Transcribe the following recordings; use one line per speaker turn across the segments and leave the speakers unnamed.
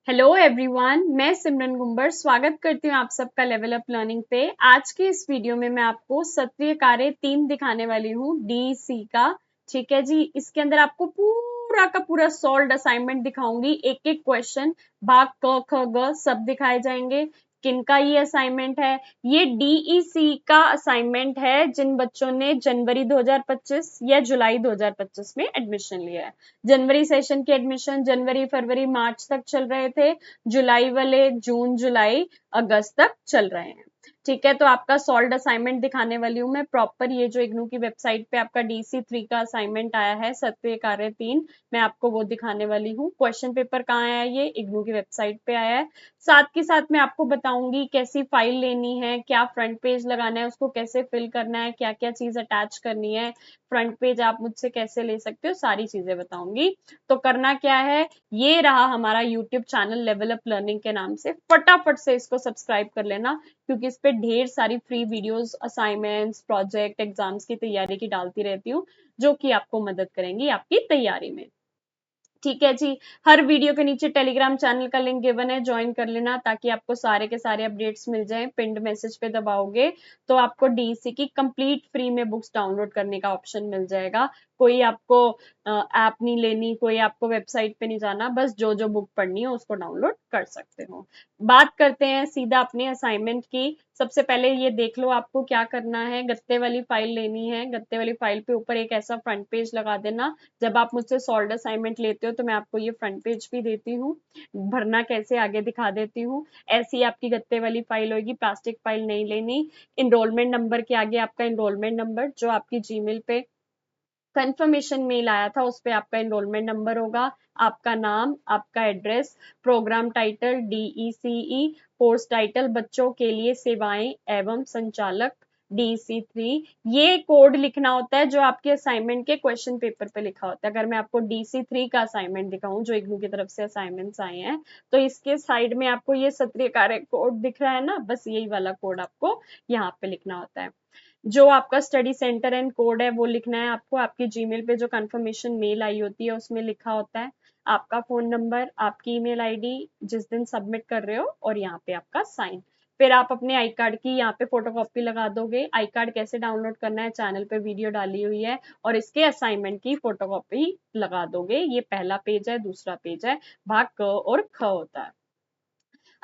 Hello everyone, मैं सिमरन गुंबर स्वागत करती हूँ आप सबका लेवल अप लर्निंग पे। आज के इस वीडियो में मैं आपको सत्रीय कार्य 3 दिखाने वाली हूँ, डी सी का। ठीक है जी, इसके अंदर आपको पूरा का पूरा सॉल्व्ड असाइनमेंट दिखाऊंगी। एक एक क्वेश्चन, भाग क ख ग सब दिखाए जाएंगे। किनका ये असाइनमेंट है? ये डीईसी का असाइनमेंट है जिन बच्चों ने जनवरी 2025 या जुलाई 2025 में एडमिशन लिया है। जनवरी सेशन के एडमिशन जनवरी फरवरी मार्च तक चल रहे थे, जुलाई वाले जून जुलाई अगस्त तक चल रहे हैं। ठीक है, तो आपका सॉल्व्ड असाइनमेंट दिखाने वाली हूँ मैं प्रॉपर। ये जो इग्नू की वेबसाइट पे आपका DC3 का असाइनमेंट आया है, सत्रीय कार्य 3, मैं आपको वो दिखाने वाली हूँ। क्वेश्चन पेपर कहाँ आया है? ये इग्नू की वेबसाइट पे आया है। साथ के साथ मैं आपको बताऊंगी कैसी फाइल लेनी है, क्या फ्रंट पेज लगाना है, उसको कैसे फिल करना है, क्या क्या चीज अटैच करनी है, फ्रंट पेज आप मुझसे कैसे ले सकते हो, सारी चीजें बताऊंगी। तो करना क्या है, ये रहा हमारा YouTube channel level up learning के नाम से। फटाफट से इसको सब्सक्राइब कर लेना, क्योंकि इस पे ढेर सारी free videos, assignments, project, exams की तैयारी की डालती रहती हूँ, जो कि आपको मदद करेंगी आपकी तैयारी में। ठीक है जी, हर वीडियो के नीचे टेलीग्राम चैनल का लिंक गिवन है, ज्वाइन कर लेना ताकि आपको सारे के सारे अपडेट्स मिल जाएं। पिंड मैसेज पे दबाओगे तो आपको डीसी की कंप्लीट फ्री में बुक्स डाउनलोड करने का ऑप्शन मिल जाएगा। कोई आपको ऐप नहीं लेनी, कोई आपको वेबसाइट पे नहीं जाना, बस जो जो बुक पढ़नी है उसको डाउनलोड कर सकते हो। बात करते हैं सीधा अपने असाइनमेंट की। सबसे पहले ये देख लो आपको क्या करना है। गत्ते वाली फाइल लेनी है, गत्ते वाली फाइल पे ऊपर एक ऐसा फ्रंट पेज लगा देना। जब आप मुझसे सॉल्व्ड असाइनमेंट लेते हो तो मैं आपको ये फ्रंट पेज भी देती हूँ, भरना कैसे आगे दिखा देती हूँ। ऐसी आपकी गत्ते वाली फाइल होगी, प्लास्टिक फाइल नहीं लेनी। इनरोलमेंट नंबर के आगे आपका इनरोलमेंट नंबर, जो आपकी जीमेल पे कंफर्मेशन मेल आया था उस पे आपका एनरोलमेंट नंबर होगा, आपका नाम, आपका address, program title DECE, course title बच्चों के लिए सेवाएं एवं संचालक DC3। ये कोड लिखना होता है जो आपके असाइनमेंट के क्वेश्चन पेपर पे लिखा होता है। अगर मैं आपको DC3 का असाइनमेंट दिखाऊं जो इग्नू की तरफ से असाइनमेंट्स आए हैं, तो इसके साइड में आपको ये सत्रीय कार्य कोड दिख रहा है ना, बस यही वाला कोड आपको यहाँ पे लिखना होता है। जो आपका स्टडी सेंटर एंड कोड है वो लिखना है आपको। आपकी जीमेल पे जो कंफर्मेशन मेल आई होती है उसमें लिखा होता है आपका फोन नंबर, आपकी ईमेल आईडी जिस दिन सबमिट कर रहे हो, और यहाँ पे आपका साइन। फिर आप अपने आई कार्ड की यहाँ पे फोटोकॉपी लगा दोगे। आई कार्ड कैसे डाउनलोड करना है, चैनल पे वीडियो डाली हुई है, और इसके असाइनमेंट की फोटोकॉपी लगा दोगे। ये पहला पेज है, दूसरा पेज है, भाग क और ख होता है।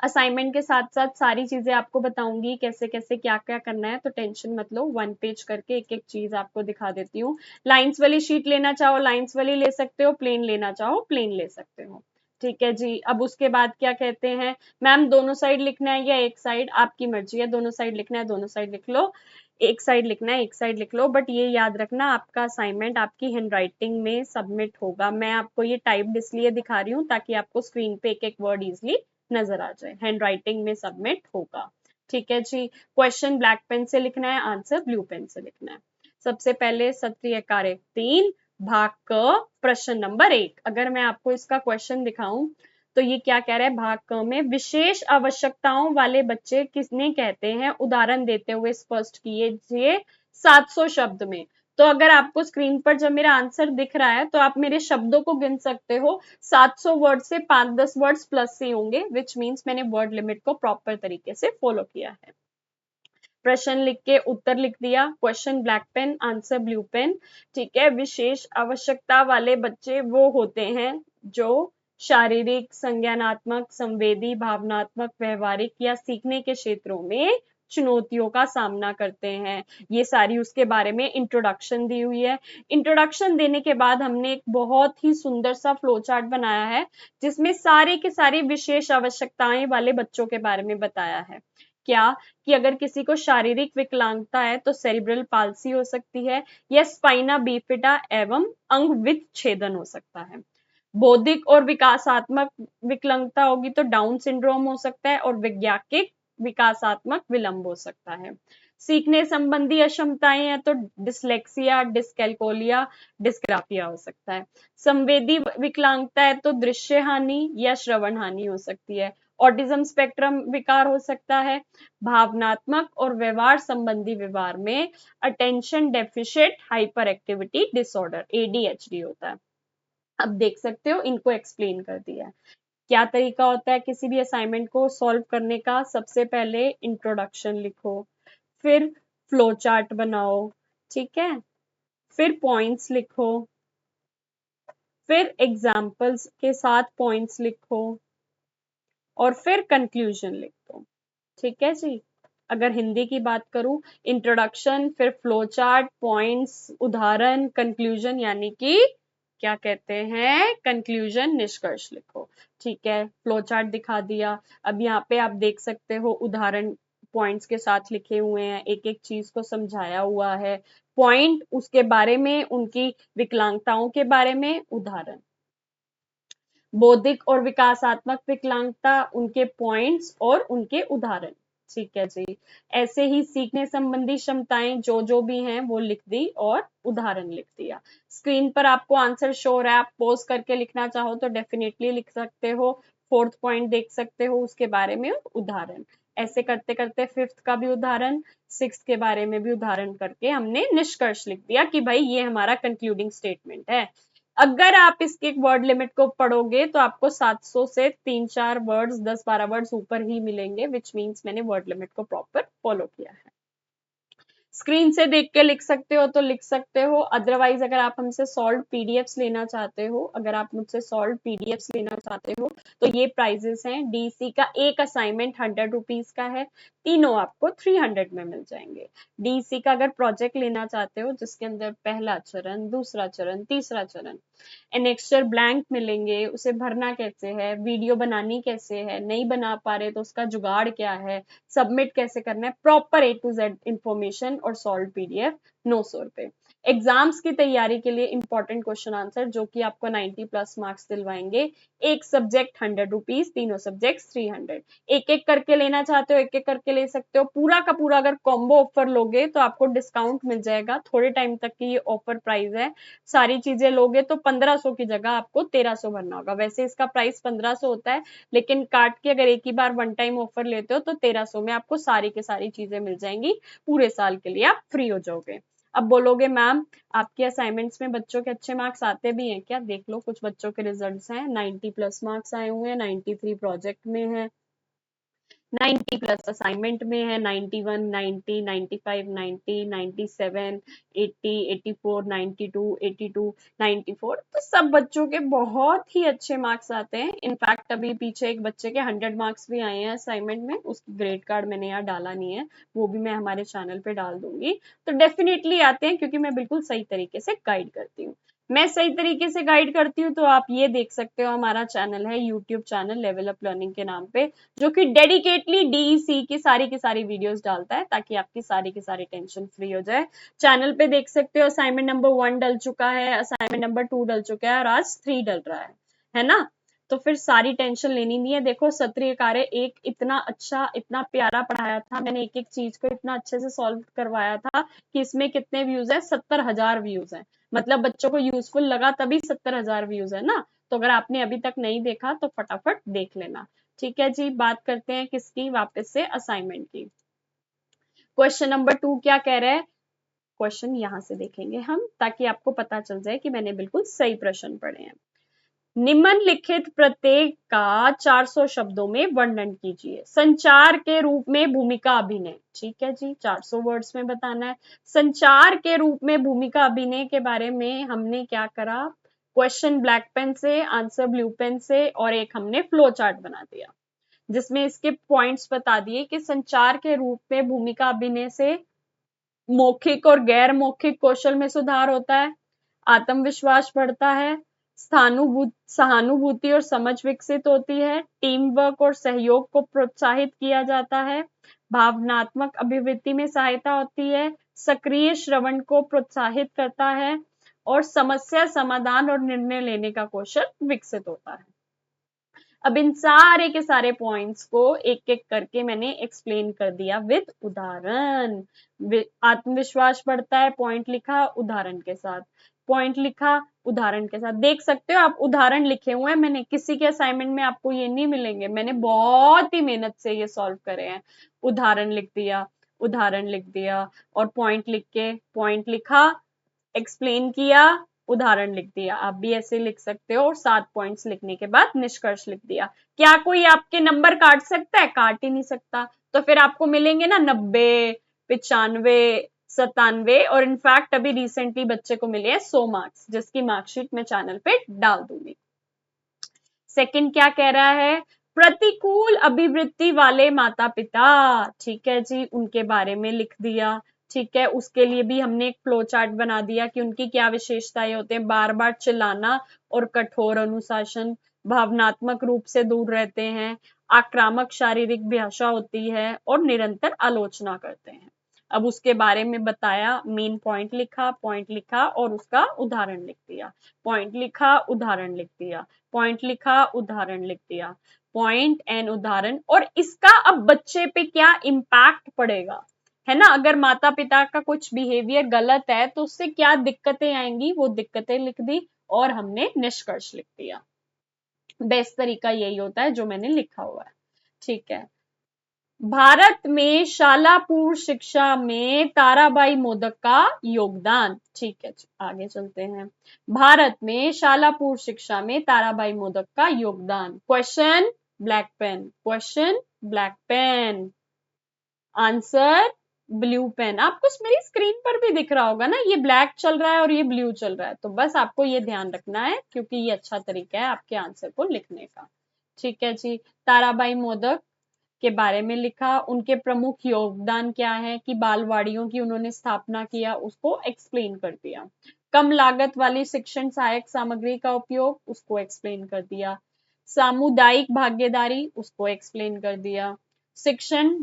असाइनमेंट के साथ साथ सारी चीजें आपको बताऊंगी कैसे कैसे क्या क्या करना है, तो टेंशन मत लो। वन पेज करके एक एक चीज आपको दिखा देती हूँ। लाइंस वाली शीट लेना चाहो लाइंस वाली ले सकते हो, प्लेन लेना चाहो प्लेन ले सकते हो। ठीक है जी, अब उसके बाद क्या कहते हैं, मैम दोनों साइड लिखना है या एक साइड? आपकी मर्जी है, दोनों साइड लिखना है दोनों साइड लिख लो, एक साइड लिखना है एक साइड लिख लो। बट ये याद रखना आपका असाइनमेंट आपकी हैंडराइटिंग में सबमिट होगा। मैं आपको ये टाइप्ड इसलिए दिखा रही हूँ ताकि आपको स्क्रीन पे एक एक वर्ड इजिली नजर आ जाए। हैंडराइटिंग में सबमिट होगा। ठीक है जी, क्वेश्चन ब्लैक पेन से लिखना है, आंसर ब्लू पेन से लिखना है। सबसे पहले सत्रीय कार्य 3 भाग क प्रश्न नंबर 1। अगर मैं आपको इसका क्वेश्चन दिखाऊं तो ये क्या कह रहा है, भाग क में विशेष आवश्यकताओं वाले बच्चे किसने कहते हैं, उदाहरण देते हुए स्पष्ट कीजिए 700 शब्द में। तो अगर आपको स्क्रीन पर जब मेरा आंसर दिख रहा है तो आप मेरे शब्दों को गिन सकते हो। 700 वर्ड से 5-10 वर्ड्स प्लस से होंगे, विच मीन्स मैंने वर्ड लिमिट को प्रॉपर तरीके से फॉलो किया है। प्रश्न लिख के उत्तर लिख दिया, question black pen, answer blue pen. ठीक है, विशेष आवश्यकता वाले बच्चे वो होते हैं जो शारीरिक, संज्ञानात्मक, संवेदी, भावनात्मक, व्यवहारिक या सीखने के क्षेत्रों में चुनौतियों का सामना करते हैं। ये सारी उसके बारे में इंट्रोडक्शन दी हुई है। इंट्रोडक्शन देने के बाद हमने एक बहुत ही सुंदर सा फ्लो चार्ट बनाया है जिसमें सारे के सारे विशेष आवश्यकताएं वाले बच्चों के बारे में बताया है। क्या कि अगर किसी को शारीरिक विकलांगता है तो सेरिब्रल पाल्सी हो सकती है, या स्पाइना बीफिडा एवं अंग विच्छेदन हो सकता है। बौद्धिक और विकासात्मक विकलांगता होगी तो डाउन सिंड्रोम हो सकता है, और वैज्ञानिक विकासात्मक विलंब हो सकता है। सीखने संबंधी अक्षमताएं हैं तो डिसलेक्सिया, डिसकैल्कुलिया, डिस्ग्राफिया हो सकता है। संवेदी विकलांगता है तो दृश्य हानि या श्रवण हानि हो सकती है। ऑटिज्म स्पेक्ट्रम विकार हो सकता है। भावनात्मक और व्यवहार संबंधी व्यवहार में attention deficit hyper activity disorder ADHD होता है। अब देख सकते हो इनको एक्सप्लेन कर दिया है। क्या तरीका होता है किसी भी असाइनमेंट को सॉल्व करने का? सबसे पहले इंट्रोडक्शन लिखो, फिर फ्लो चार्ट बनाओ, ठीक है, फिर पॉइंट्स लिखो, फिर एग्जाम्पल्स के साथ पॉइंट्स लिखो, और फिर कंक्लूजन लिख दो। ठीक है जी। अगर हिंदी की बात करूं, इंट्रोडक्शन, फिर फ्लो चार्ट, पॉइंट्स, उदाहरण, कंक्लूजन, यानी कि क्या कहते हैं, कंक्लूजन, निष्कर्ष लिखो। ठीक है, फ्लो चार्ट दिखा दिया। अब यहाँ पे आप देख सकते हो उदाहरण पॉइंट्स के साथ लिखे हुए हैं, एक एक चीज को समझाया हुआ है, पॉइंट उसके बारे में, उनकी विकलांगताओं के बारे में, उदाहरण। बौद्धिक और विकासात्मक विकलांगता, उनके पॉइंट्स और उनके उदाहरण। ठीक है जी। ऐसे ही सीखने संबंधी क्षमताएं जो जो भी हैं वो लिख दी और उदाहरण लिख दिया। स्क्रीन पर आपको आंसर शो हो रहा है, आप पोज करके लिखना चाहो तो डेफिनेटली लिख सकते हो। फोर्थ पॉइंट देख सकते हो, उसके बारे में उदाहरण। ऐसे करते करते फिफ्थ का भी उदाहरण, सिक्स के बारे में भी उदाहरण करके हमने निष्कर्ष लिख दिया कि भाई ये हमारा कंक्लूडिंग स्टेटमेंट है। अगर आप इसके वर्ड लिमिट को पढ़ोगे तो आपको 700 से 3-4 वर्ड्स, 10-12 वर्ड्स ऊपर ही मिलेंगे, विच मीन्स मैंने वर्ड लिमिट को प्रॉपर फॉलो किया है। स्क्रीन से देख के लिख सकते हो तो लिख सकते हो, अदरवाइज अगर आप हमसे सॉल्व पीडीएफ्स लेना चाहते हो, अगर आप मुझसे सॉल्व पीडीएफ्स लेना चाहते हो तो ये प्राइजेस हैं। डीसी का एक असाइनमेंट 100 रुपीज का है, तीनों आपको 300 में मिल जाएंगे। डीसी का अगर प्रोजेक्ट लेना चाहते हो जिसके अंदर पहला चरण, दूसरा चरण, तीसरा चरण, एनेक्स्चर ब्लैंक मिलेंगे, उसे भरना कैसे है, वीडियो बनानी कैसे है, नहीं बना पा रहे तो उसका जुगाड़ क्या है, सबमिट कैसे करना है, proper A to Z information और सॉल्व पीडीएफ 900 रुपए। एग्जाम्स की तैयारी के लिए इंपॉर्टेंट क्वेश्चन आंसर जो कि आपको 90 प्लस मार्क्स दिलवाएंगे। एक सब्जेक्ट 100 रुपीज, तीनों सब्जेक्ट 300। एक एक करके लेना चाहते हो एक एक करके ले सकते हो, पूरा का पूरा अगर कॉम्बो ऑफर लोगे तो आपको डिस्काउंट मिल जाएगा। थोड़े टाइम तक की ये ऑफर प्राइस है, सारी चीजें लोगे तो 1500 की जगह आपको 1300 भरना होगा। वैसे इसका प्राइस 1500 होता है, लेकिन काट के अगर एक ही बार वन टाइम ऑफर लेते हो तो 1300 में आपको सारी की सारी चीजें मिल जाएंगी, पूरे साल के लिए आप फ्री हो जाओगे। अब बोलोगे मैम आपके असाइनमेंट्स में बच्चों के अच्छे मार्क्स आते भी हैं क्या? देख लो, कुछ बच्चों के रिजल्ट्स हैं, 90 प्लस मार्क्स आए हुए हैं, 93 प्रोजेक्ट में है, 90 प्लस असाइनमेंट में है, 91, 90, 95, 90, 97, 80, 84, 92, 82, 94, तो सब बच्चों के बहुत ही अच्छे मार्क्स आते हैं। इनफैक्ट अभी पीछे एक बच्चे के 100 मार्क्स भी आए हैं असाइनमेंट में, उसकी ग्रेड कार्ड मैंने यहाँ डाला नहीं है, वो भी मैं हमारे चैनल पे डाल दूंगी। तो डेफिनेटली आते हैं क्योंकि मैं बिल्कुल सही तरीके से गाइड करती हूँ। मैं सही तरीके से गाइड करती हूँ तो आप ये देख सकते हो, हमारा चैनल है YouTube channel level up learning के नाम पे, जो कि डेडिकेटली डीईसी की सारी वीडियोस डालता है ताकि आपकी सारी की सारी टेंशन फ्री हो जाए। चैनल पे देख सकते हो असाइनमेंट नंबर 1 डल चुका है, असाइनमेंट नंबर 2 डल चुका है और आज 3 डल रहा है ना? तो फिर सारी टेंशन लेनी नहीं है। देखो सत्रीय कार्य एक इतना अच्छा, इतना प्यारा पढ़ाया था मैंने, एक एक चीज को इतना अच्छे से सॉल्व करवाया था कि इसमें कितने व्यूज है, 70,000 व्यूज है। मतलब बच्चों को यूजफुल लगा तभी 70,000 व्यूज है ना। तो अगर आपने अभी तक नहीं देखा तो फटाफट देख लेना। ठीक है जी, बात करते हैं किसकी, वापस से असाइनमेंट की। क्वेश्चन नंबर 2 क्या कह रहा है, क्वेश्चन यहां से देखेंगे हम ताकि आपको पता चल जाए कि मैंने बिल्कुल सही प्रश्न पढ़े हैं। निम्नलिखित प्रत्येक का 400 शब्दों में वर्णन कीजिए। संचार के रूप में भूमिका अभिनय, ठीक है जी, 400 वर्ड्स में बताना है। संचार के रूप में भूमिका अभिनय के बारे में हमने क्या करा, क्वेश्चन ब्लैक पेन से, आंसर ब्लू पेन से, और एक हमने फ्लो चार्ट बना दिया जिसमें इसके पॉइंट्स बता दिए कि संचार के रूप में भूमिका अभिनय से मौखिक और गैर मौखिक कौशल में सुधार होता है, आत्मविश्वास बढ़ता है, सहानुभूति और समझ विकसित होती है, टीम वर्क और सहयोग को प्रोत्साहित किया जाता है, भावनात्मक अभिवृद्धि में सहायता होती है, सक्रिय श्रवण को प्रोत्साहित करता है और समस्या समाधान और निर्णय लेने का कौशल विकसित होता है। अब इन सारे के सारे पॉइंट्स को एक एक करके मैंने एक्सप्लेन कर दिया विद उदाहरण। आत्मविश्वास बढ़ता है, पॉइंट लिखा उदाहरण के साथ, पॉइंट लिखा उदाहरण के साथ। देख सकते हो आप उदाहरण लिखे हुए हैं मैंने, किसी के असाइनमेंट में आपको ये नहीं मिलेंगे, मैंने बहुत ही मेहनत से ये सॉल्व करे हैं। उदाहरण लिख दिया, उदाहरण लिख दिया और पॉइंट लिख के, पॉइंट लिखा, एक्सप्लेन किया, उदाहरण लिख दिया। आप भी ऐसे लिख सकते हो और 7 पॉइंट्स लिखने के बाद निष्कर्ष लिख दिया। क्या कोई आपके नंबर काट सकता है? काट ही नहीं सकता। तो फिर आपको मिलेंगे ना 90, 95, 97 और इनफैक्ट अभी रिसेंटली बच्चे को मिले हैं 100 मार्क्स, जिसकी मार्कशीट मैं चैनल पे डाल दूंगी। सेकंड क्या कह रहा है? प्रतिकूल अभिवृत्ति वाले माता पिता, ठीक है जी, उनके बारे में लिख दिया। ठीक है, उसके लिए भी हमने एक फ्लो चार्ट बना दिया कि उनकी क्या विशेषताएं होते हैं। बार बार चिल्लाना और कठोर अनुशासन, भावनात्मक रूप से दूर रहते हैं, आक्रामक शारीरिक भाषा होती है और निरंतर आलोचना करते हैं। अब उसके बारे में बताया, मेन पॉइंट लिखा और उसका उदाहरण लिख दिया। पॉइंट लिखा, उदाहरण लिख दिया, पॉइंट लिखा, उदाहरण लिख दिया, पॉइंट एंड उदाहरण। और इसका अब बच्चे पे क्या इम्पैक्ट पड़ेगा, है ना? अगर माता पिता का कुछ बिहेवियर गलत है तो उससे क्या दिक्कतें आएंगी, वो दिक्कतें लिख दी और हमने निष्कर्ष लिख दिया। बेस्ट तरीका यही होता है जो मैंने लिखा हुआ है। ठीक है, भारत में शाला पूर्व शिक्षा में ताराबाई मोदक का योगदान। ठीक है, आगे चलते हैं। भारत में शाला पूर्व शिक्षा में ताराबाई मोदक का योगदान। Question black pen, question black pen, answer blue pen. आपको मेरी स्क्रीन पर भी दिख रहा होगा ना, ये ब्लैक चल रहा है और ये ब्लू चल रहा है, तो बस आपको ये ध्यान रखना है क्योंकि ये अच्छा तरीका है आपके आंसर को लिखने का। ठीक है जी, ताराबाई मोदक के बारे में लिखा, उनके प्रमुख योगदान क्या है कि बालवाड़ियों की उन्होंने स्थापना किया, उसको एक्सप्लेन कर दिया। कम लागत वाली शिक्षण सहायक सामग्री का उपयोग, उसको एक्सप्लेन कर दिया। सामुदायिक भागीदारी, उसको एक्सप्लेन कर दिया। शिक्षण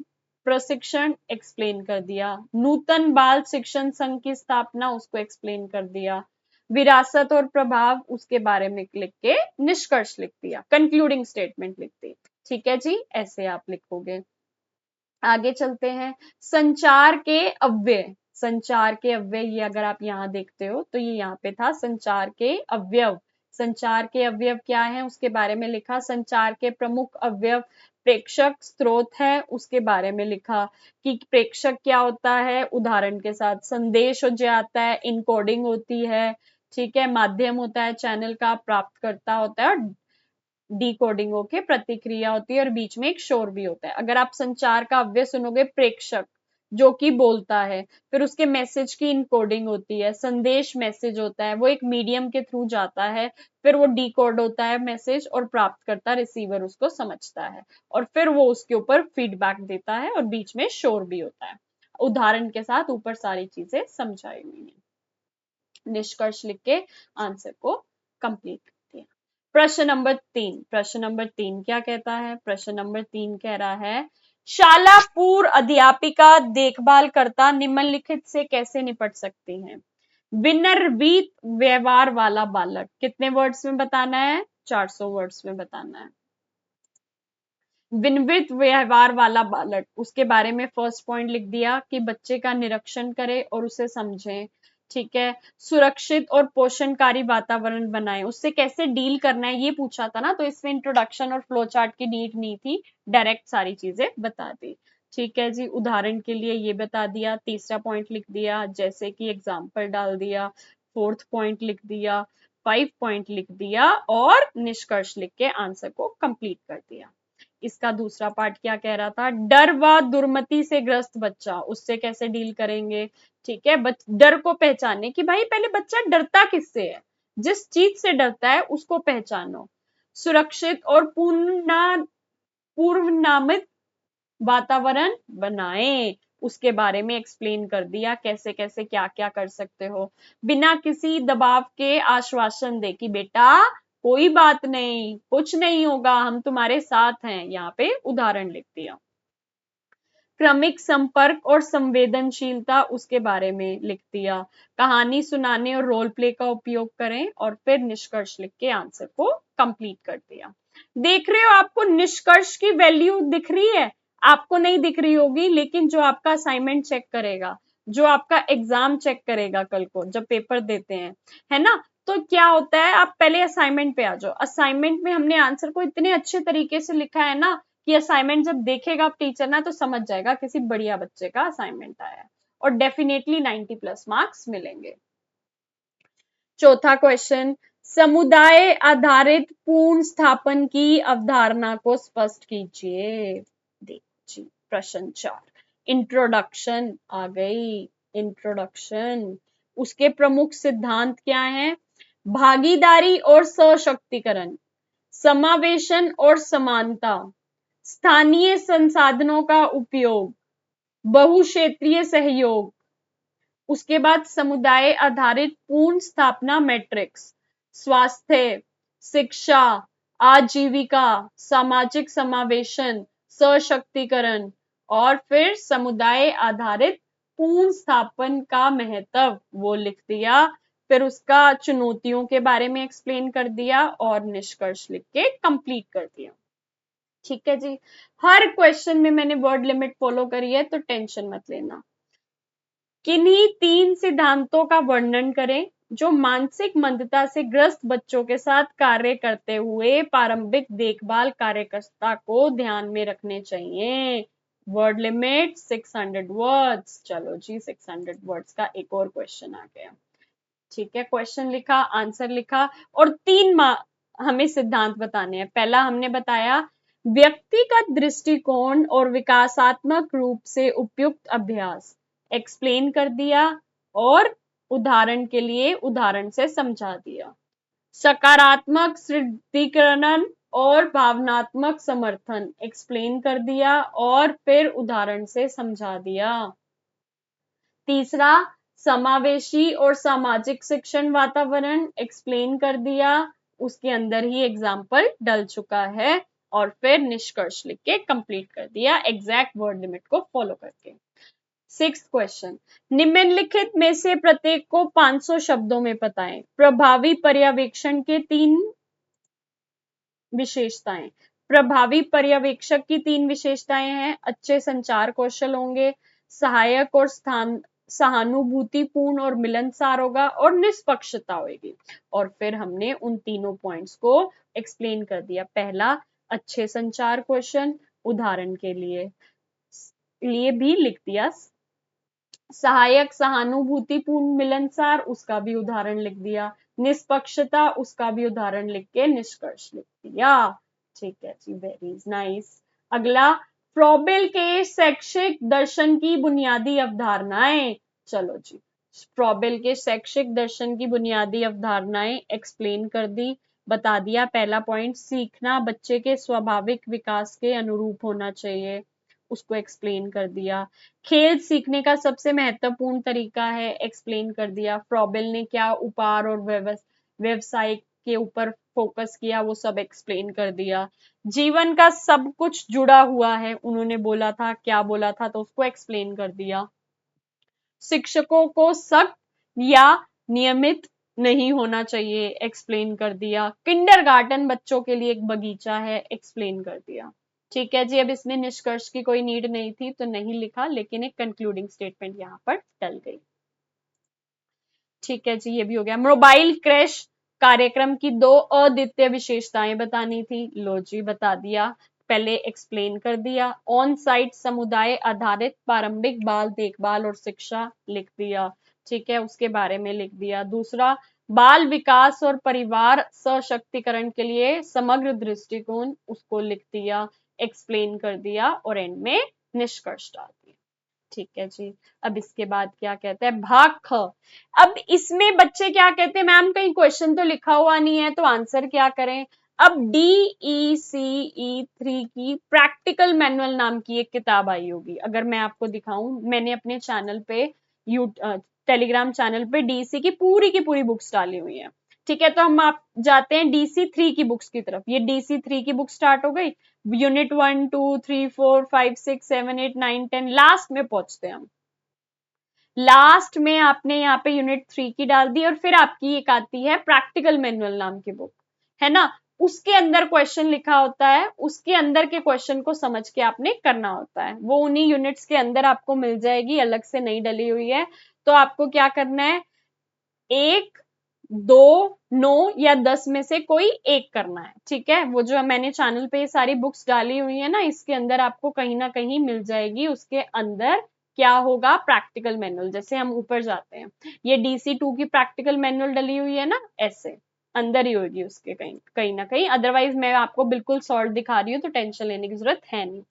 प्रशिक्षण एक्सप्लेन कर दिया। नूतन बाल शिक्षण संघ की स्थापना, उसको एक्सप्लेन कर दिया। विरासत और प्रभाव, उसके बारे में लिख के निष्कर्ष लिख दिया, कंक्लूडिंग स्टेटमेंट लिख दी। ठीक है जी, ऐसे आप लिखोगे। आगे चलते हैं। संचार के अव्यय, संचार के अव्यय, ये अगर आप यहाँ देखते हो तो ये यहाँ पे था संचार के अवयव। संचार के अवयव क्या है उसके बारे में लिखा। संचार के प्रमुख अवयव प्रेक्षक स्रोत है, उसके बारे में लिखा कि प्रेक्षक क्या होता है, उदाहरण के साथ। संदेश जो आता है, इनकोडिंग होती है। ठीक है, माध्यम होता है चैनल का, प्राप्तकर्ता होता है और डिकोडिंग होके प्रतिक्रिया होती है और बीच में एक शोर भी होता है। अगर आप संचार का अव्यय सुनोगे, प्रेक्षक जो कि बोलता है, फिर उसके मैसेज की इनकोडिंग होती है, संदेश मैसेज होता है, वो एक मीडियम के थ्रू जाता है, फिर वो डिकोड होता है मैसेज और प्राप्त करता, रिसीवर उसको समझता है और फिर वो उसके ऊपर फीडबैक देता है और बीच में शोर भी होता है। उदाहरण के साथ ऊपर सारी चीजें समझाई हुई है। निष्कर्ष लिख के आंसर को कंप्लीट करते हैं। प्रश्न नंबर 3, प्रश्न नंबर 3 क्या कहता है? प्रश्न नंबर 3 कह रहा है, शाला पूर्व अध्यापिका देखभाल करता निम्नलिखित से कैसे निपट सकती हैं? विनर्वित व्यवहार वाला बालक, कितने वर्ड्स में बताना है? 400 वर्ड्स में बताना है। विनम्रित व्यवहार वाला बालक, उसके बारे में फर्स्ट पॉइंट लिख दिया कि बच्चे का निरीक्षण करे और उसे समझे। ठीक है, सुरक्षित और पोषणकारी वातावरण बनाए, उससे कैसे डील करना है ये पूछा था ना, तो इसमें इंट्रोडक्शन और फ्लो चार्ट की नीड नहीं थी, डायरेक्ट सारी चीजें बता दी। ठीक है जी, उदाहरण के लिए ये बता दिया। तीसरा पॉइंट लिख दिया, जैसे कि एग्जाम्पल डाल दिया। फोर्थ पॉइंट लिख दिया, 5 पॉइंट लिख दिया और निष्कर्ष लिख के आंसर को कंप्लीट कर दिया। इसका दूसरा पार्ट क्या कह रहा था? डर व दुर्मति से ग्रस्त बच्चा, उससे कैसे डील करेंगे? ठीक है, डर को पहचाने कि भाई पहले बच्चा डरता किससे है, जिस चीज से डरता है उसको पहचानो। सुरक्षित और पूर्व नामित वातावरण बनाए, उसके बारे में एक्सप्लेन कर दिया कैसे कैसे क्या क्या कर सकते हो। बिना किसी दबाव के आश्वासन दे कि बेटा कोई बात नहीं, कुछ नहीं होगा, हम तुम्हारे साथ हैं, यहाँ पे उदाहरण लिख दिया। क्रमिक संपर्क और संवेदनशीलता, उसके बारे में लिख दिया। कहानी सुनाने और रोल प्ले का उपयोग करें और फिर निष्कर्ष लिख के आंसर को कंप्लीट कर दिया। देख रहे हो, आपको निष्कर्ष की वैल्यू दिख रही है? आपको नहीं दिख रही होगी, लेकिन जो आपका असाइनमेंट चेक करेगा, जो आपका एग्जाम चेक करेगा कल को जब पेपर देते हैं, है ना, तो क्या होता है, आप पहले असाइनमेंट पे आ जाओ। असाइनमेंट में हमने आंसर को इतने अच्छे तरीके से लिखा है ना कि असाइनमेंट जब देखेगा टीचर ना तो समझ जाएगा किसी बढ़िया बच्चे का असाइनमेंट आया है और डेफिनेटली 90+ मार्क्स मिलेंगे। चौथा क्वेश्चन, समुदाय आधारित पूर्ण स्थापन की अवधारणा को स्पष्ट कीजिए। देखिए प्रश्न 4, इंट्रोडक्शन आ गई, इंट्रोडक्शन। उसके प्रमुख सिद्धांत क्या हैं? भागीदारी और सशक्तिकरण, समावेशन और समानता, स्थानीय संसाधनों का उपयोग, बहुक्षेत्रीय सहयोग। उसके बाद समुदाय आधारित पूर्ण स्थापना मैट्रिक्स, स्वास्थ्य, शिक्षा, आजीविका, सामाजिक समावेशन, सशक्तिकरण। और फिर समुदाय आधारित पूर्ण स्थापन का महत्व वो लिख दिया, फिर उसका चुनौतियों के बारे में एक्सप्लेन कर दिया और निष्कर्ष लिख के कंप्लीट कर दिया। ठीक है जी, हर क्वेश्चन में मैंने वर्ड लिमिट फॉलो करी है, तो टेंशन मत लेना। किन्हीं 3 सिद्धांतों का वर्णन करें जो मानसिक मंदता से ग्रस्त बच्चों के साथ कार्य करते हुए प्रारंभिक देखभाल कार्यकर्ता को ध्यान में रखने चाहिए। Word limit 600 words. चलो जी, 600 वर्ड्स का एक और क्वेश्चन आ गया। ठीक है, क्वेश्चन लिखा, आंसर लिखा और 3 हमें सिद्धांत बताने हैं। पहला हमने बताया व्यक्तिगत दृष्टिकोण और विकासात्मक रूप से उपयुक्त अभ्यास, एक्सप्लेन कर दिया और उदाहरण के लिए उदाहरण से समझा दिया। सकारात्मक सुदृढ़ीकरण और भावनात्मक समर्थन, एक्सप्लेन कर दिया और फिर उदाहरण से समझा दिया। तीसरा, समावेशी और सामाजिक शिक्षण वातावरण, एक्सप्लेन कर दिया, उसके अंदर ही एग्जाम्पल डल चुका है और फिर निष्कर्ष लिख के कंप्लीट कर दिया एग्जैक्ट वर्ड लिमिट को फॉलो करके। 6th क्वेश्चन, निम्नलिखित में से प्रत्येक को 500 शब्दों में बताएं। प्रभावी पर्यवेक्षण के 3 विशेषताएं। प्रभावी पर्यवेक्षक की 3 विशेषताएं हैं, अच्छे संचार कौशल होंगे, सहायक और सहानुभूतिपूर्ण और मिलनसार होगा और निष्पक्षता होगी। और फिर हमने उन तीनों पॉइंट्स को एक्सप्लेन कर दिया। पहला, अच्छे संचार कौशल, उदाहरण के लिए भी लिख दिया। सहायक, सहानुभूतिपूर्ण, मिलनसार, उसका भी उदाहरण लिख दिया। निष्पक्षता, उसका भी उदाहरण लिख के निष्कर्ष लिख दिया। ठीक है जी, वेरी नाइस। अगला, फ्रॉबेल के शैक्षिक दर्शन की बुनियादी अवधारणाएं। चलो जी, फ्रॉबेल के शैक्षिक दर्शन की बुनियादी अवधारणाएं एक्सप्लेन कर दी, बता दिया। पहला पॉइंट, सीखना बच्चे के स्वाभाविक विकास के अनुरूप होना चाहिए, उसको एक्सप्लेन कर दिया। खेल सीखने का सबसे महत्वपूर्ण तरीका है, एक्सप्लेन कर दिया। फ्रॉबेल ने क्या उपहार और व्यवसाय के ऊपर फोकस किया, वो सब एक्सप्लेन कर दिया। जीवन का सब कुछ जुड़ा हुआ है, उन्होंने बोला था, क्या बोला था, तो उसको एक्सप्लेन कर दिया। शिक्षकों को सख्त या नियमित नहीं होना चाहिए, एक्सप्लेन कर दिया। किंडरगार्टन बच्चों के लिए एक बगीचा है, एक्सप्लेन कर दिया। ठीक है जी, अब इसमें निष्कर्ष की कोई नीड नहीं थी तो नहीं लिखा, लेकिन एक कंक्लूडिंग स्टेटमेंट यहां पर डल गई। ठीक है जी, ये भी हो गया। मोबाइल क्रैश कार्यक्रम की 2 अद्वितीय विशेषताएं बतानी थी, लो जी बता दिया। पहले एक्सप्लेन कर दिया। ऑन साइट समुदाय आधारित प्रारंभिक बाल देखभाल और शिक्षा लिख दिया। ठीक है, उसके बारे में लिख दिया। दूसरा, बाल विकास और परिवार सशक्तिकरण के लिए समग्र दृष्टिकोण, उसको लिख दिया, एक्सप्लेन कर दिया और एंड में निष्कर्ष डाल दिया। ठीक है जी, अब इसके बाद क्या कहते हैं, भाग ख। अब इसमें बच्चे क्या कहते हैं, मैम कहीं क्वेश्चन तो लिखा हुआ नहीं है, तो आंसर क्या करें। अब DECE3 की प्रैक्टिकल मैनुअल नाम की एक किताब आई होगी, अगर मैं आपको दिखाऊं, मैंने अपने चैनल पे टेलीग्राम चैनल पे DEC की पूरी बुक्स डाली हुई है। ठीक है, तो हम आप जाते हैं DC3 की बुक्स की तरफ। ये DC3 की बुक स्टार्ट हो गई, यूनिट 1 2 3 4 5 6 7 8 9 10, लास्ट में पहुंचते हैं हम। लास्ट में आपने यहाँ पे यूनिट 3 की डाल दी और फिर आपकी एक आती है प्रैक्टिकल मैनुअल नाम की बुक, है ना। उसके अंदर क्वेश्चन लिखा होता है, उसके अंदर के क्वेश्चन को समझ के आपने करना होता है। वो उन्हीं यूनिट्स के अंदर आपको मिल जाएगी, अलग से नहीं डली हुई है। तो आपको क्या करना है, 1 2 9 या 10 में से कोई एक करना है। ठीक है, वो जो मैंने चैनल पे सारी बुक्स डाली हुई है ना, इसके अंदर आपको कहीं ना कहीं मिल जाएगी, उसके अंदर क्या होगा, प्रैक्टिकल मैनुअल। जैसे हम ऊपर जाते हैं, ये DC2 की प्रैक्टिकल मैनुअल डली हुई है ना, ऐसे अंदर ही होगी उसके कहीं कहीं ना कहीं। अदरवाइज मैं आपको बिल्कुल सॉल्व दिखा रही हूँ तो टेंशन लेने की जरूरत है नहीं।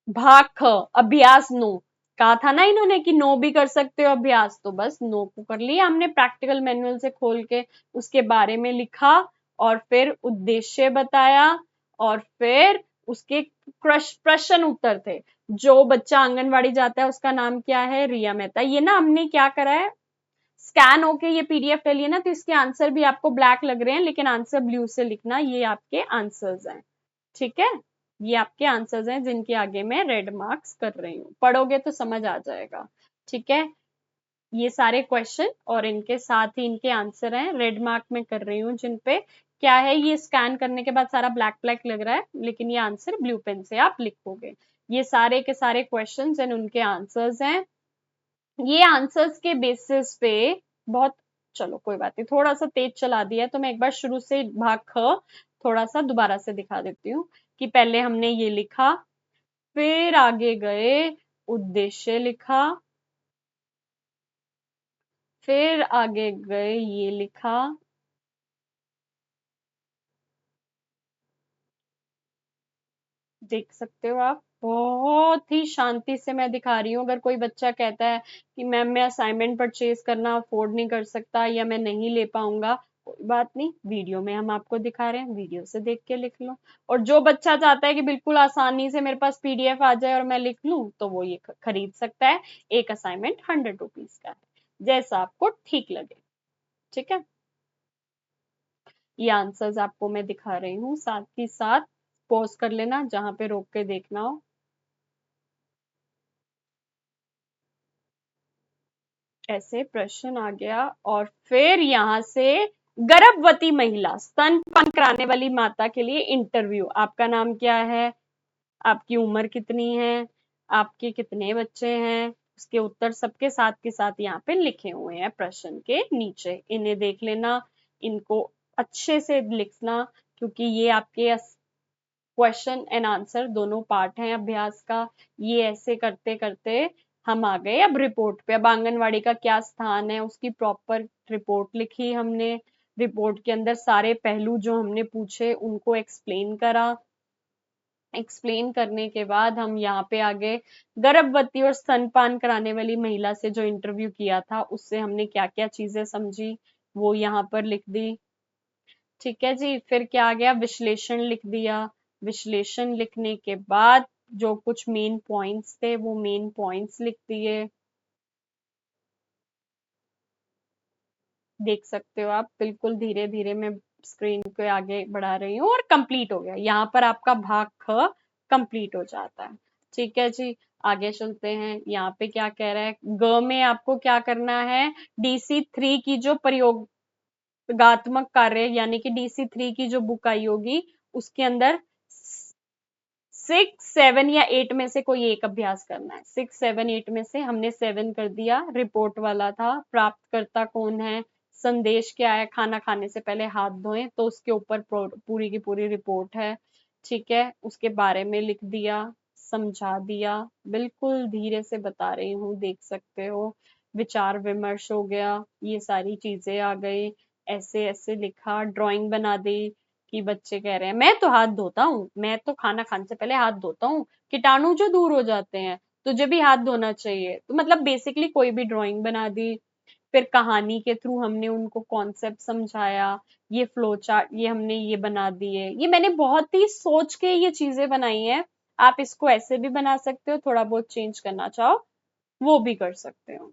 भाग ख, अभ्यास नो। कहा था ना इन्होंने कि नो भी कर सकते हो अभ्यास, तो बस नो को कर लिया हमने प्रैक्टिकल मैनुअल से खोल के, उसके बारे में लिखा और फिर उद्देश्य बताया और फिर उसके प्रश्न उत्तर थे। जो बच्चा आंगनवाड़ी जाता है उसका नाम क्या है, रिया मेहता। ये ना हमने क्या करा है, स्कैन होके ये PDF ले लिए ना, तो इसके आंसर भी आपको ब्लैक लग रहे हैं, लेकिन आंसर ब्लू से लिखना। ये आपके आंसर्स हैं, ठीक है, ये आपके आंसर्स हैं जिनके आगे मैं रेड मार्क्स कर रही हूँ। पढ़ोगे तो समझ आ जाएगा, ठीक है। ये सारे क्वेश्चन और इनके साथ ही इनके आंसर हैं, रेड मार्क में कर रही हूँ जिन पे। क्या है, ये स्कैन करने के बाद सारा ब्लैक ब्लैक लग रहा है, लेकिन ये आंसर ब्लू पेन से आप लिखोगे। ये सारे के सारे क्वेश्चंस एंड उनके आंसर्स हैं। ये आंसर्स के बेसिस पे बहुत, चलो कोई बात नहीं, थोड़ा सा तेज चला दिया तो मैं एक बार शुरू से भाग ख थोड़ा सा दोबारा से दिखा देती हूँ कि पहले हमने ये लिखा, फिर आगे गए, उद्देश्य लिखा, फिर आगे गए, ये लिखा, देख सकते हो आप, बहुत ही शांति से मैं दिखा रही हूँ। अगर कोई बच्चा कहता है कि मैम मैं असाइनमेंट परचेज करना अफोर्ड नहीं कर सकता या मैं नहीं ले पाऊंगा, कोई बात नहीं, वीडियो में हम आपको दिखा रहे हैं, वीडियो से देख के लिख लो। और जो बच्चा चाहता है कि बिल्कुल आसानी से मेरे पास PDF आ जाए और मैं लिख लूं, तो वो ये खरीद सकता है। एक असाइनमेंट 100 रुपीज का है, जैसा आपको ठीक लगे, ठीक है। ये आंसर्स आपको मैं दिखा रही हूँ, साथ ही साथ पॉज कर लेना जहां पे रोक के देखना हो। ऐसे प्रश्न आ गया और फिर यहाँ से गर्भवती महिला, स्तनपान कराने वाली माता के लिए इंटरव्यू। आपका नाम क्या है, आपकी उम्र कितनी है, आपके कितने बच्चे हैं, उसके उत्तर सबके साथ के साथ यहाँ पे लिखे हुए हैं प्रश्न के नीचे। इन्हें देख लेना, इनको अच्छे से लिखना, क्योंकि ये आपके क्वेश्चन एंड आंसर दोनों पार्ट हैं अभ्यास का। ये ऐसे करते करते हम आ गए अब रिपोर्ट पे। अब आंगनवाड़ी का क्या स्थान है, उसकी प्रॉपर रिपोर्ट लिखी हमने। रिपोर्ट के अंदर सारे पहलू जो हमने पूछे उनको एक्सप्लेन करा। एक्सप्लेन करने के बाद हम यहाँ पे आगे गर्भवती और स्तनपान कराने वाली महिला से जो इंटरव्यू किया था उससे हमने क्या क्या चीजें समझी वो यहाँ पर लिख दी, ठीक है जी। फिर क्या आ गया, विश्लेषण लिख दिया। विश्लेषण लिखने के बाद जो कुछ मेन पॉइंट्स थे वो मेन पॉइंट्स लिख दिए, देख सकते हो आप, बिल्कुल धीरे धीरे मैं स्क्रीन के आगे बढ़ा रही हूँ और कंप्लीट हो गया। यहाँ पर आपका भाग ख कंप्लीट हो जाता है, ठीक है जी। आगे चलते हैं, यहाँ पे क्या कह रहा है, ग में आपको क्या करना है, DC3 की जो प्रयोगात्मक कार्य यानी कि DC3 की जो बुक आई होगी उसके अंदर 6, 7 या 8 में से कोई एक अभ्यास करना है। 6, 7, 8 में से हमने 7 कर दिया। रिपोर्ट वाला था, प्राप्तकर्ता कौन है, संदेश क्या है, खाना खाने से पहले हाथ धोएं, तो उसके ऊपर पूरी की पूरी रिपोर्ट है, ठीक है। उसके बारे में लिख दिया, समझा दिया, बिल्कुल धीरे से बता रही हूँ, देख सकते हो। विचार विमर्श हो गया, ये सारी चीजें आ गई। ऐसे ऐसे लिखा, ड्राइंग बना दी कि बच्चे कह रहे हैं मैं तो हाथ धोता हूँ, मैं तो खाना खाने से पहले हाथ धोता हूँ, कीटाणु जो दूर हो जाते हैं, तुझे भी हाथ धोना चाहिए। तो मतलब बेसिकली कोई भी ड्राइंग बना दी। फिर कहानी के थ्रू हमने उनको कॉन्सेप्ट समझाया। ये फ्लो चार्ट ये हमने ये बना दिए, ये मैंने बहुत ही सोच के ये चीजें बनाई हैं। आप इसको ऐसे भी बना सकते हो, थोड़ा बहुत चेंज करना चाहो वो भी कर सकते हो,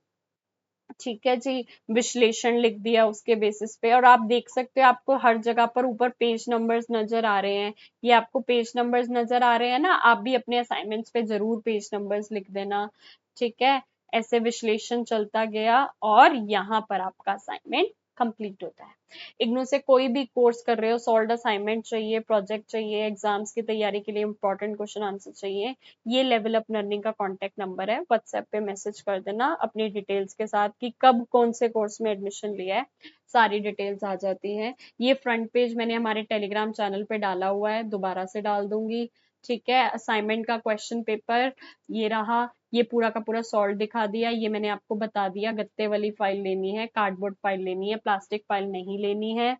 ठीक है जी। विश्लेषण लिख दिया उसके बेसिस पे, और आप देख सकते हो आपको हर जगह पर ऊपर पेज नंबर्स नजर आ रहे हैं। ये आपको पेज नंबर्स नजर आ रहे हैं ना, आप भी अपने असाइनमेंट्स पे जरूर पेज नंबर्स लिख देना, ठीक है। ऐसे विश्लेषण चलता गया और यहाँ पर आपका असाइनमेंट कंप्लीट होता है। इग्नू से कोई भी कोर्स कर रहे हो, सॉल्व असाइनमेंट चाहिए, प्रोजेक्ट चाहिए, एग्जाम्स की तैयारी के लिए इंपॉर्टेंट क्वेश्चन आंसर चाहिए, ये लेवल अप लर्निंग का कांटेक्ट नंबर है। व्हाट्सएप पे मैसेज कर देना अपनी डिटेल्स के साथ कि कब कौन से कोर्स में एडमिशन लिया है, सारी डिटेल्स आ जाती हैं। ये फ्रंट पेज मैंने हमारे टेलीग्राम चैनल पे डाला हुआ है, दोबारा से डाल दूंगी। ठीक है। असाइनमेंट का क्वेश्चन पेपर ये रहा, ये पूरा का पूरा सॉल्व दिखा दिया, ये मैंने आपको बता दिया। गत्ते वाली फाइल लेनी है, कार्डबोर्ड फाइल लेनी है, प्लास्टिक फाइल नहीं लेनी है,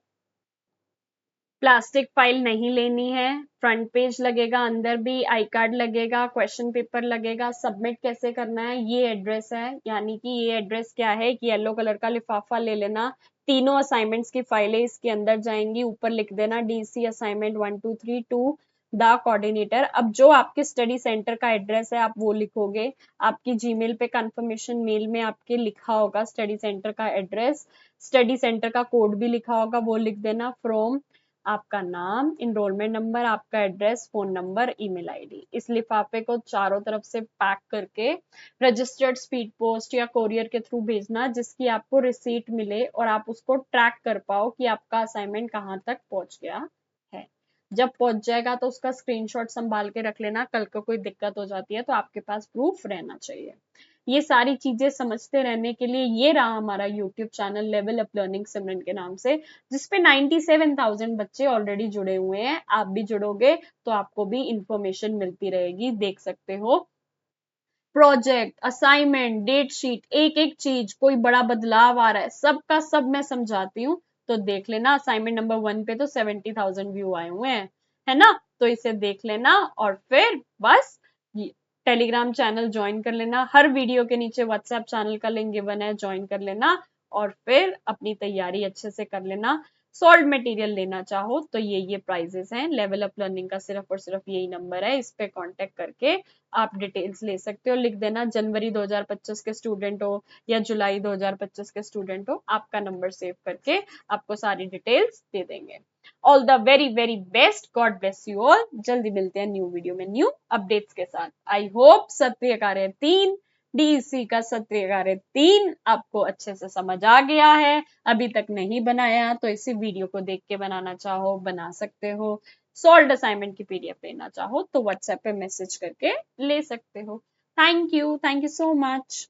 प्लास्टिक फाइल नहीं लेनी है। फ्रंट पेज लगेगा, अंदर भी आई कार्ड लगेगा, क्वेश्चन पेपर लगेगा। सबमिट कैसे करना है, ये एड्रेस है, यानी कि ये एड्रेस क्या है कि येलो कलर का लिफाफा ले लेना, तीनों असाइनमेंट्स की फाइलें इसके अंदर जाएंगी, ऊपर लिख देना DC assignment 1 2 3 to the coordinator. अब जो आपके स्टडी सेंटर का एड्रेस है आप वो लिखोगे, आपकी जीमेल पे कंफर्मेशन मेल में आपके लिखा होगा स्टडी सेंटर का एड्रेस, स्टडी सेंटर का कोड भी लिखा होगा, वो लिख देना। फ्रॉम आपका नाम, इनरोलमेंट नंबर, आपका address, phone number, email ID. इस लिफाफे को चारों तरफ से पैक करके रजिस्टर्ड स्पीड पोस्ट या कोरियर के थ्रू भेजना, जिसकी आपको रिसीट मिले और आप उसको ट्रैक कर पाओ कि आपका असाइनमेंट कहाँ तक पहुंच गया है। जब पहुंच जाएगा तो उसका स्क्रीनशॉट संभाल के रख लेना, कल को कोई दिक्कत हो जाती है तो आपके पास प्रूफ रहना चाहिए। ये सारी चीजें समझते रहने के लिए ये रहा हमारा YouTube channel level up learning Simran के नाम से, जिसपे 97,000 बच्चे ऑलरेडी जुड़े हुए हैं। आप भी जुड़ोगे तो आपको भी इंफॉर्मेशन मिलती रहेगी, देख सकते हो। प्रोजेक्ट, असाइनमेंट, डेट शीट, एक एक चीज, कोई बड़ा बदलाव आ रहा है सबका सब मैं समझाती हूँ, तो देख लेना। असाइनमेंट नंबर 1 पे तो 70,000 व्यू आए हुए हैं, है ना, तो इसे देख लेना और फिर बस टेलीग्राम चैनल ज्वाइन कर लेना। हर वीडियो के नीचे व्हाट्सएप चैनल का लिंक गिवन है, ज्वाइन कर लेना और फिर अपनी तैयारी अच्छे से कर लेना। सॉल्व मटेरियल लेना चाहो तो ये प्राइजेस हैं। लेवल अप लर्निंग का सिर्फ और सिर्फ यही नंबर है, इस पे कांटेक्ट करके आप डिटेल्स ले सकते हो। लिख देना जनवरी 2025 के स्टूडेंट हो या जुलाई 2025 के स्टूडेंट हो, आपका नंबर सेव करके आपको सारी डिटेल्स दे देंगे। All the very very best, God bless you all. जल्दी मिलते हैं न्यू वीडियो में न्यू अपडेट्स के साथ। आई होप सत्रीय कार्य 3 डीसी का सत्रीय कार्य 3 आपको अच्छे से समझ आ गया है। अभी तक नहीं बनाया तो इसी वीडियो को देख के बनाना चाहो बना सकते हो। सॉल्व असाइनमेंट की पीडीएफ लेना चाहो तो व्हाट्सएप पे मैसेज करके ले सकते हो। Thank you so much.